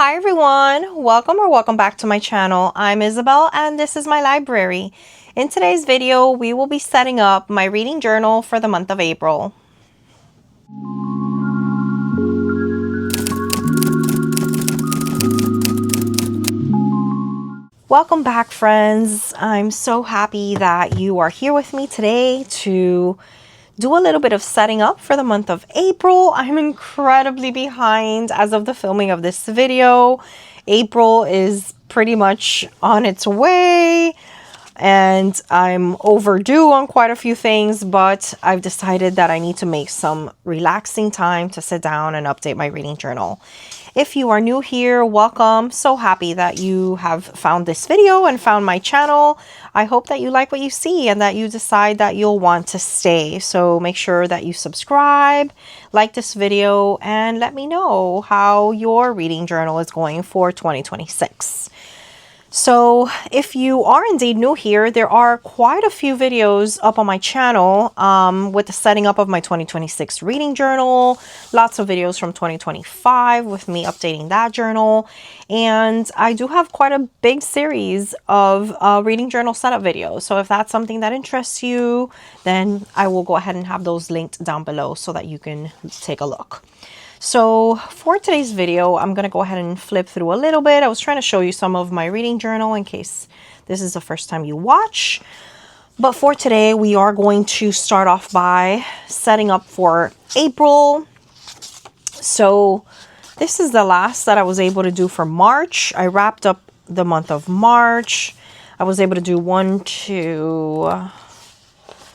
Hi everyone, welcome back to my channel. I'm Isabel and this is my library. In today's video, we will be setting up my reading journal for the month of April. Welcome back, friends. I'm so happy that you are here with me today to do a little bit of setting up for the month of April. I'm incredibly behind as of the filming of this video. April is pretty much on its way and I'm overdue on quite a few things, but I've decided that I need to make some relaxing time to sit down and update my reading journal. If you are new here, welcome. So happy that you have found this video and found my channel. I hope that you like what you see and that you decide that you'll want to stay. So make sure that you subscribe, like this video, and let me know how your reading journal is going for 2026. So if you are indeed new here, there are quite a few videos up on my channel with the setting up of my 2026 reading journal, lots of videos from 2025 with me updating that journal. And I do have quite a big series of reading journal setup videos. So if that's something that interests you, then I will go ahead and have those linked down below so that you can take a look. So for today's video, I'm going to go ahead and flip through a little bit. I was trying to show you some of my reading journal in case this is the first time you watch. But for today, we are going to start off by setting up for April. So this is the last that I was able to do for March. I wrapped up the month of March. I was able to do 1, 2,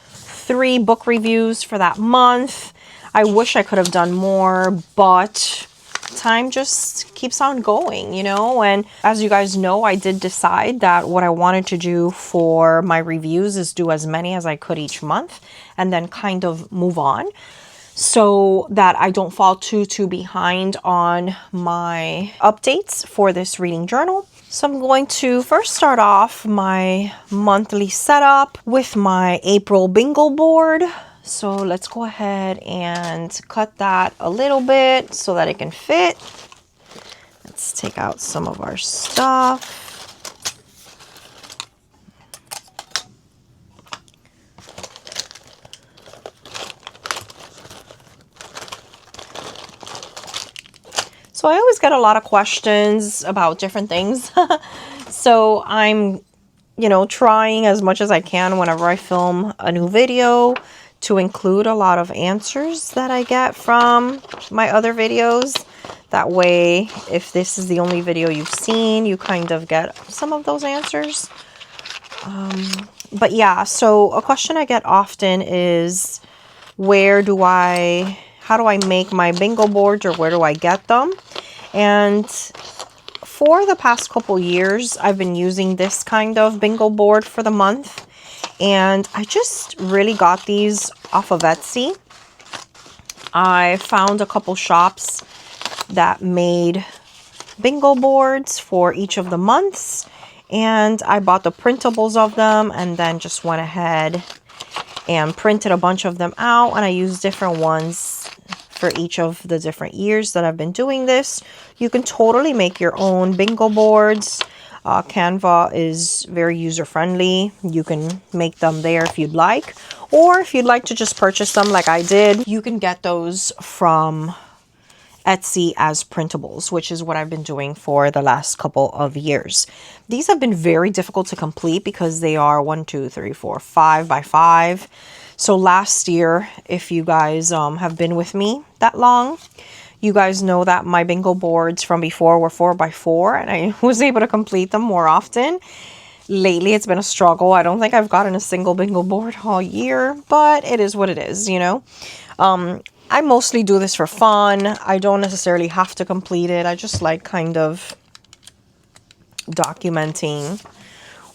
3 book reviews for that month. I wish I could have done more, but time just keeps on going, you know? And as you guys know, I did decide that what I wanted to do for my reviews is do as many as I could each month and then kind of move on so that I don't fall too behind on my updates for this reading journal. So I'm going to first start off my monthly setup with my April bingo board. So let's go ahead and cut that a little bit so that it can fit. Let's take out some of our stuff. So I always get a lot of questions about different things. So I'm, trying as much as I can whenever I film a new video to include a lot of answers that I get from my other videos. That way, if this is the only video you've seen, you kind of get some of those answers. But yeah, so a question I get often is, how do I make my bingo boards, or where do I get them? And for the past couple years, I've been using this kind of bingo board for the month. And I just really got these off of Etsy. I found a couple shops that made bingo boards for each of the months. And I bought the printables of them and then just went ahead and printed a bunch of them out. And I used different ones for each of the different years that I've been doing this. You can totally make your own bingo boards. Canva is very user-friendly. You can make them there if you'd like. Or if you'd like to just purchase them like I did, you can get those from Etsy as printables, which is what I've been doing for the last couple of years. These have been very difficult to complete because they are 1, 2, 3, 4, 5 by 5. So last year, if you guys have been with me that long, you guys know that my bingo boards from before were 4 by 4 and I was able to complete them more often. Lately, it's been a struggle. I don't think I've gotten a single bingo board all year, but it is what it is, I mostly do this for fun. I don't necessarily have to complete it. I just like kind of documenting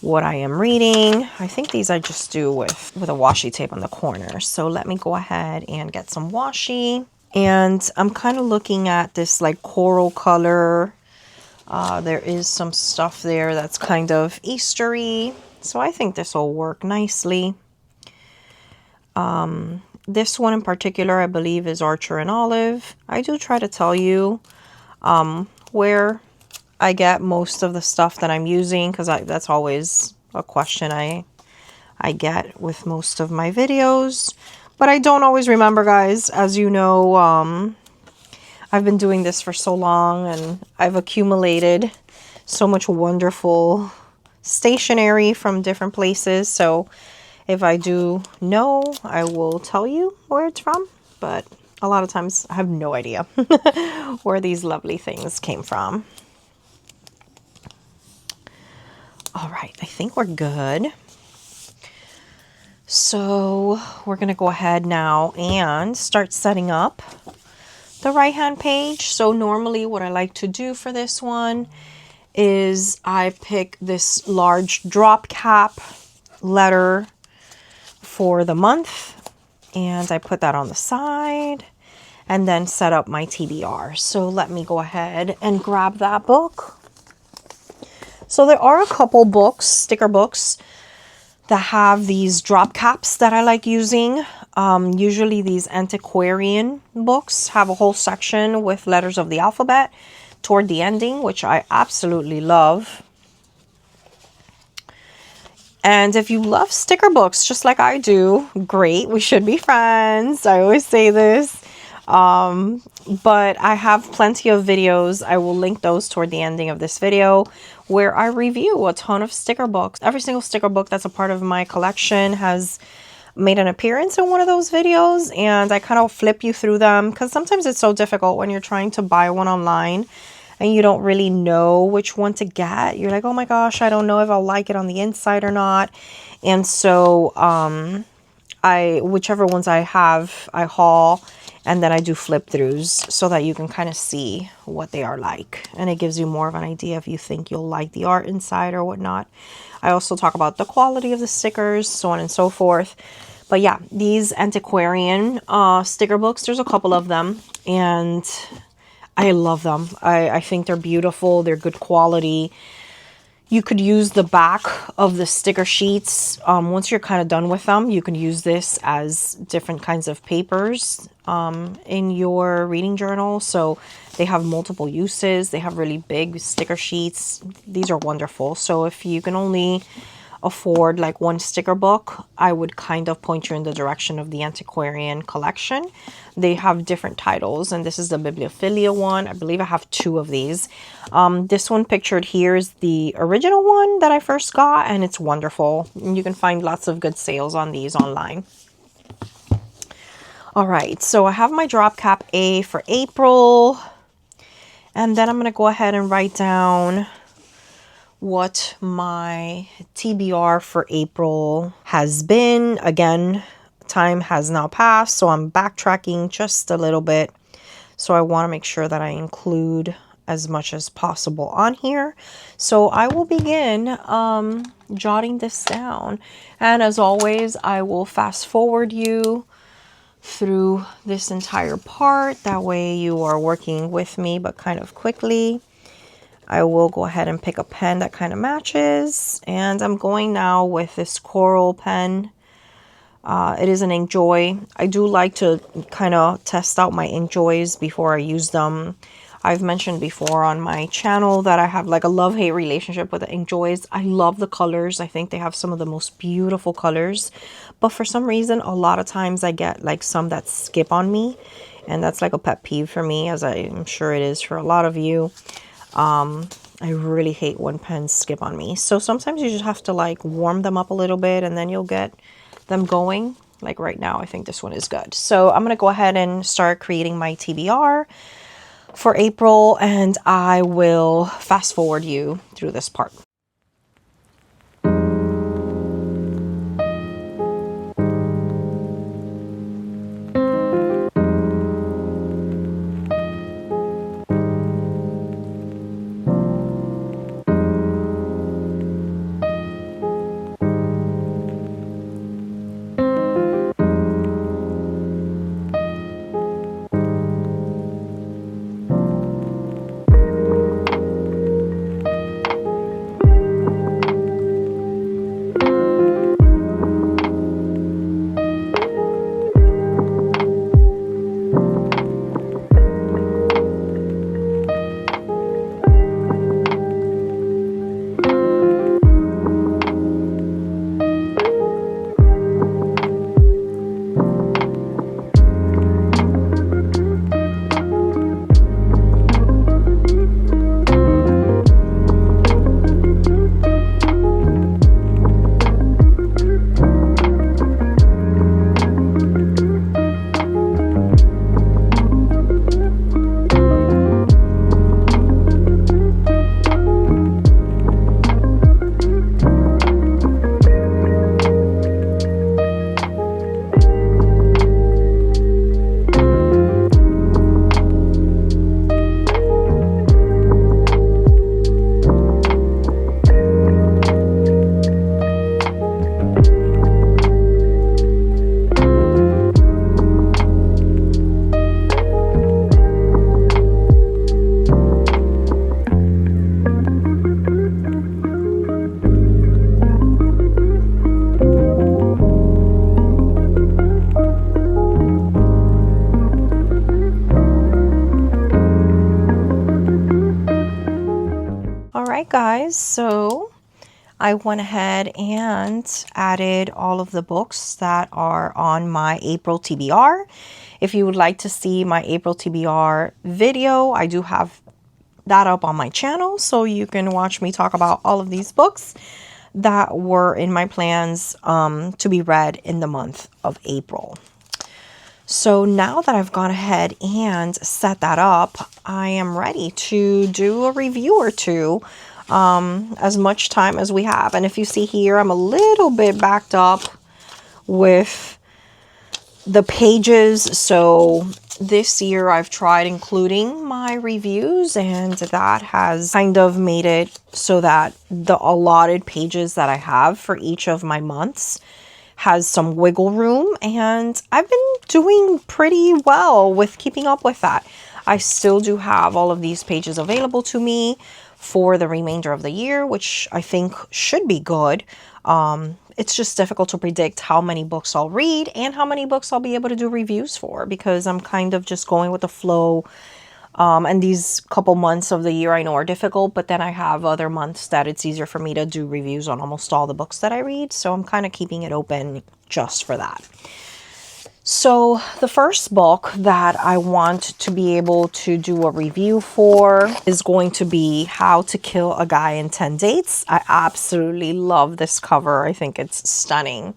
what I am reading. I think these I just do with a washi tape on the corner. So let me go ahead and get some washi. And I'm kind of looking at this like coral color. There is some stuff there that's kind of Eastery. So I think this will work nicely. This one in particular, I believe, is Archer and Olive. I do try to tell you where I get most of the stuff that I'm using, because that's always a question I get with most of my videos. But I don't always remember, guys. As you know, I've been doing this for so long, and I've accumulated so much wonderful stationery from different places. So if I do know, I will tell you where it's from. But a lot of times I have no idea where these lovely things came from. All right, I think we're good. So we're going to go ahead now and start setting up the right hand page. So normally what I like to do for this one is I pick this large drop cap letter for the month, and I put that on the side and then set up my TBR. So let me go ahead and grab that book. So there are a couple books, sticker books, that have these drop caps that I like using. Usually these antiquarian books have a whole section with letters of the alphabet toward the ending, which I absolutely love. And if you love sticker books just like I do, great, we should be friends. I always say this. But I have plenty of videos. I will link those toward the ending of this video, where I review a ton of sticker books. Every single sticker book that's a part of my collection has made an appearance in one of those videos, and I kind of flip you through them, because sometimes it's so difficult when you're trying to buy one online and you don't really know which one to get. You're like, oh my gosh, I don't know if I'll like it on the inside or not. And so whichever ones I have, I haul, and then I do flip throughs so that you can kind of see what they are like. And it gives you more of an idea if you think you'll like the art inside or whatnot. I also talk about the quality of the stickers, so on and so forth. But yeah, these antiquarian sticker books, there's a couple of them, and I love them. I think they're beautiful. They're good quality. You could use the back of the sticker sheets. Once you're kind of done with them, you can use this as different kinds of papers in your reading journal. So they have multiple uses. They have really big sticker sheets. These are wonderful. So if you can only afford like one sticker book, I would kind of point you in the direction of the antiquarian collection. They have different titles, and this is the bibliophilia one. I believe I have two of these. This one pictured here is the original one that I first got, and it's wonderful. And you can find lots of good sales on these online. All right, so I have my drop cap A for April, and then I'm going to go ahead and write down what my TBR for April has been. Again, time has now passed, so I'm backtracking just a little bit. So I want to make sure that I include as much as possible on here. So I will begin jotting this down. And as always, I will fast forward you through this entire part. That way you are working with me, but kind of quickly. I will go ahead and pick a pen that kind of matches. And I'm going now with this coral pen. It is an Inkjoy. I do like to kind of test out my Inkjoys before I use them. I've mentioned before on my channel that I have like a love-hate relationship with the Inkjoys. I love the colors. I think they have some of the most beautiful colors. But for some reason, a lot of times I get like some that skip on me. And that's like a pet peeve for me, as I'm sure it is for a lot of you. I really hate when pens skip on me. So sometimes you just have to like warm them up a little bit, and then you'll get them going. Like right now, I think this one is good. So I'm going to go ahead and start creating my TBR for April, and I will fast forward you through this part. right, guys, so I went ahead and added all of the books that are on my April TBR. If you would like to see my April TBR video, I do have that up on my channel, so you can watch me talk about all of these books that were in my plans to be read in the month of April. So now that I've gone ahead and set that up, I am ready to do a review or two, as much time as we have. And if you see here, I'm a little bit backed up with the pages. So this year I've tried including my reviews, and that has kind of made it so that the allotted pages that I have for each of my months has some wiggle room, and I've been doing pretty well with keeping up with that. I still do have all of these pages available to me for the remainder of the year, which I think should be good. It's just difficult to predict how many books I'll read and how many books I'll be able to do reviews for, because I'm kind of just going with the flow. And these couple months of the year I know are difficult, but then I have other months that it's easier for me to do reviews on almost all the books that I read. So I'm kind of keeping it open just for that. So the first book that I want to be able to do a review for is going to be How to Kill a Guy in 10 Dates. I absolutely love this cover. I think it's stunning.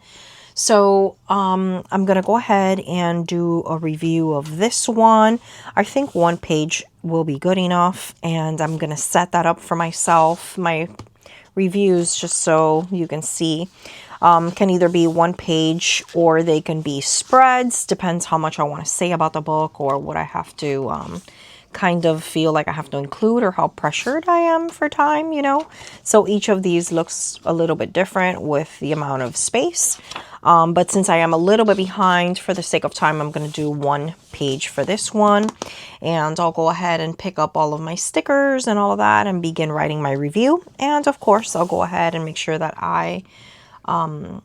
So I'm going to go ahead and do a review of this one. I think one page will be good enough, and I'm going to set that up for myself. My reviews, just so you can see, can either be one page or they can be spreads. Depends how much I want to say about the book or what I have to kind of feel like I have to include, or how pressured I am for time, you know. So each of these looks a little bit different with the amount of space. But since I am a little bit behind, for the sake of time, I'm going to do one page for this one. And I'll go ahead and pick up all of my stickers and all of that and begin writing my review. And of course, I'll go ahead and make sure that I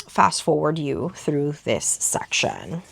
fast forward you through this section.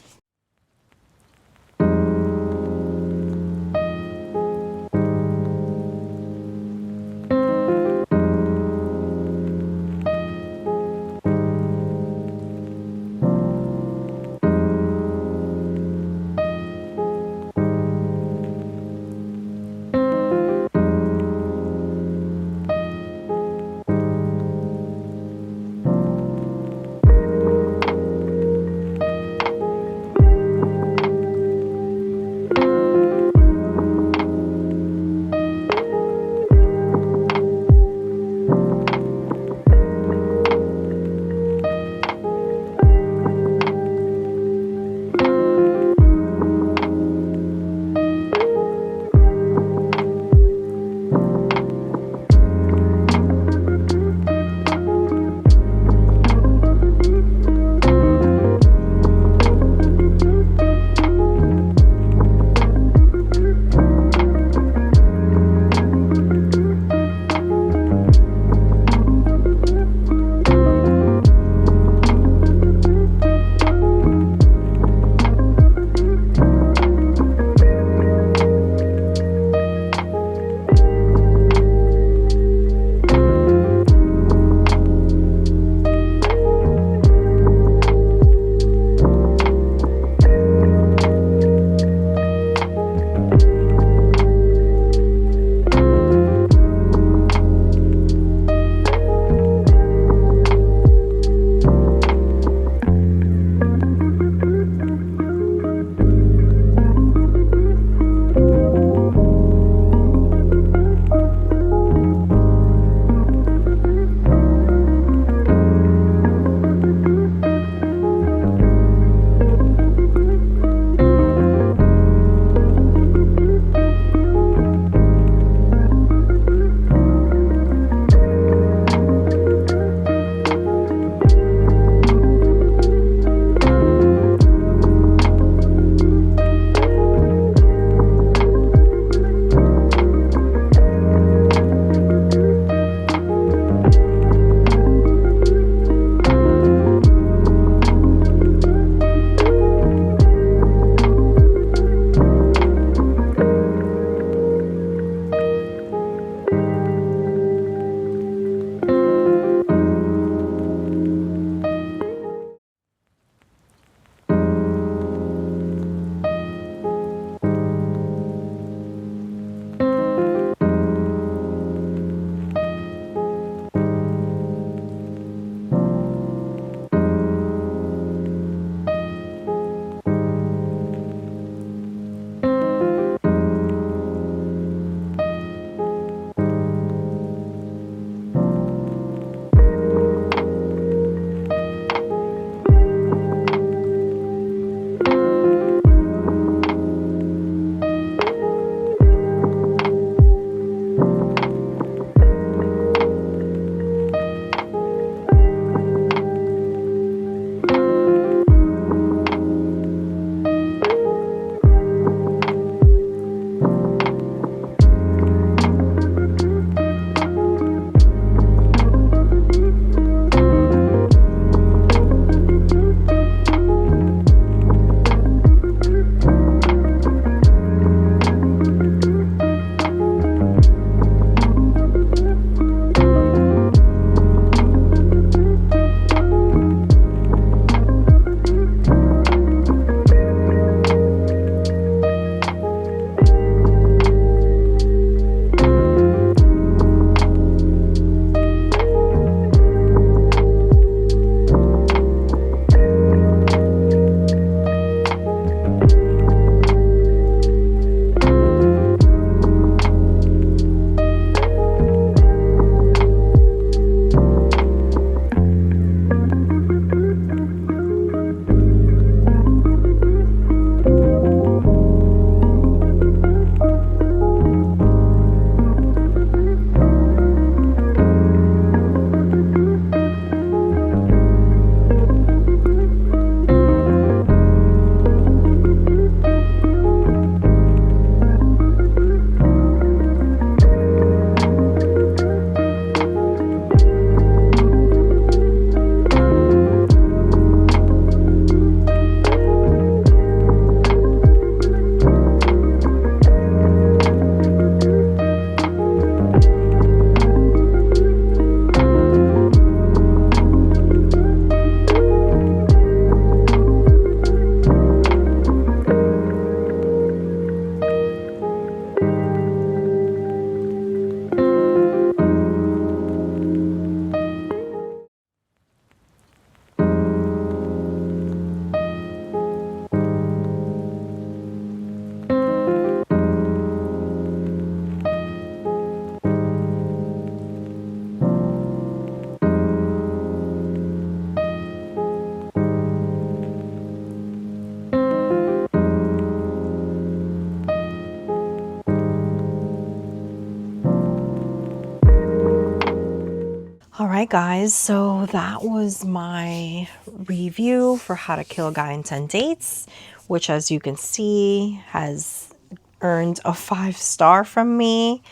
All right, guys, so that was my review for How to Kill a Guy in 10 Dates, which, as you can see, has earned a 5-star from me.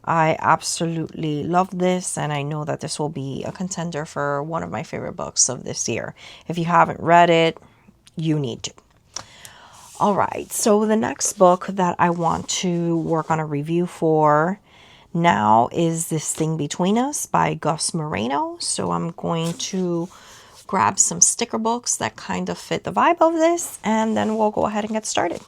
I absolutely love this, and I know that this will be a contender for one of my favorite books of this year. If you haven't read it, you need to. All right, so the next book that I want to work on a review for now is This Thing Between Us by Gus Moreno. So I'm going to grab some sticker books that kind of fit the vibe of this, and then we'll go ahead and get started.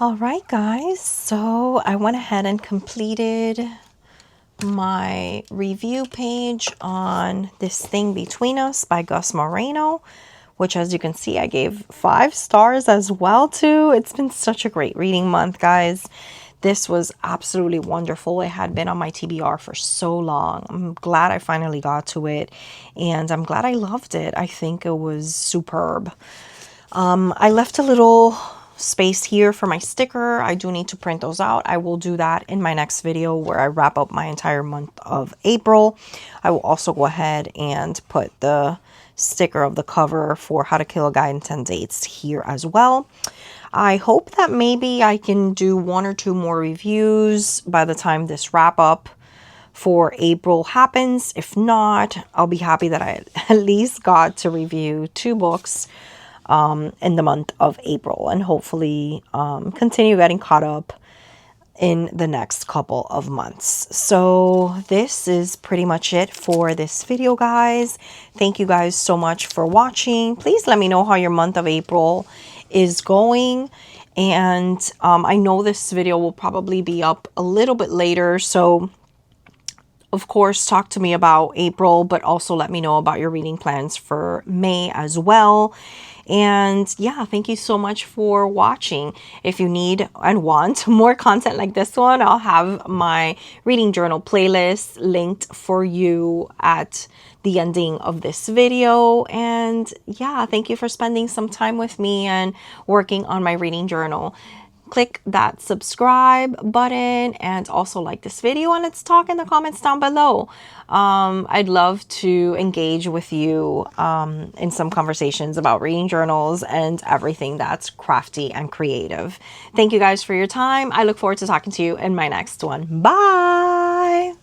All right, guys, so I went ahead and completed my review page on This Thing Between Us by Gus Moreno, which, as you can see, I gave 5 stars as well too. It's been such a great reading month, guys. This was absolutely wonderful. It had been on my TBR for so long. I'm glad I finally got to it, and I'm glad I loved it. I think it was superb. I left a little space here for my sticker. I do need to print those out. I will do that in my next video where I wrap up my entire month of April. I will also go ahead and put the sticker of the cover for How to Kill a Guy in 10 Dates here as well. I hope that maybe I can do 1 or 2 more reviews by the time this wrap up for April happens. If not, I'll be happy that I at least got to review 2 books in the month of April, and hopefully continue getting caught up in the next couple of months. So this is pretty much it for this video, guys. Thank you guys so much for watching. Please let me know how your month of April is going. And I know this video will probably be up a little bit later, so of course, talk to me about April, but also let me know about your reading plans for May as well. And yeah, thank you so much for watching. If you need and want more content like this one, I'll have my reading journal playlist linked for you at the ending of this video. And yeah, thank you for spending some time with me and working on my reading journal. Click that subscribe button and also like this video, and let's talk in the comments down below. I'd love to engage with you in some conversations about reading journals and everything that's crafty and creative. Thank you guys for your time. I look forward to talking to you in my next one. Bye!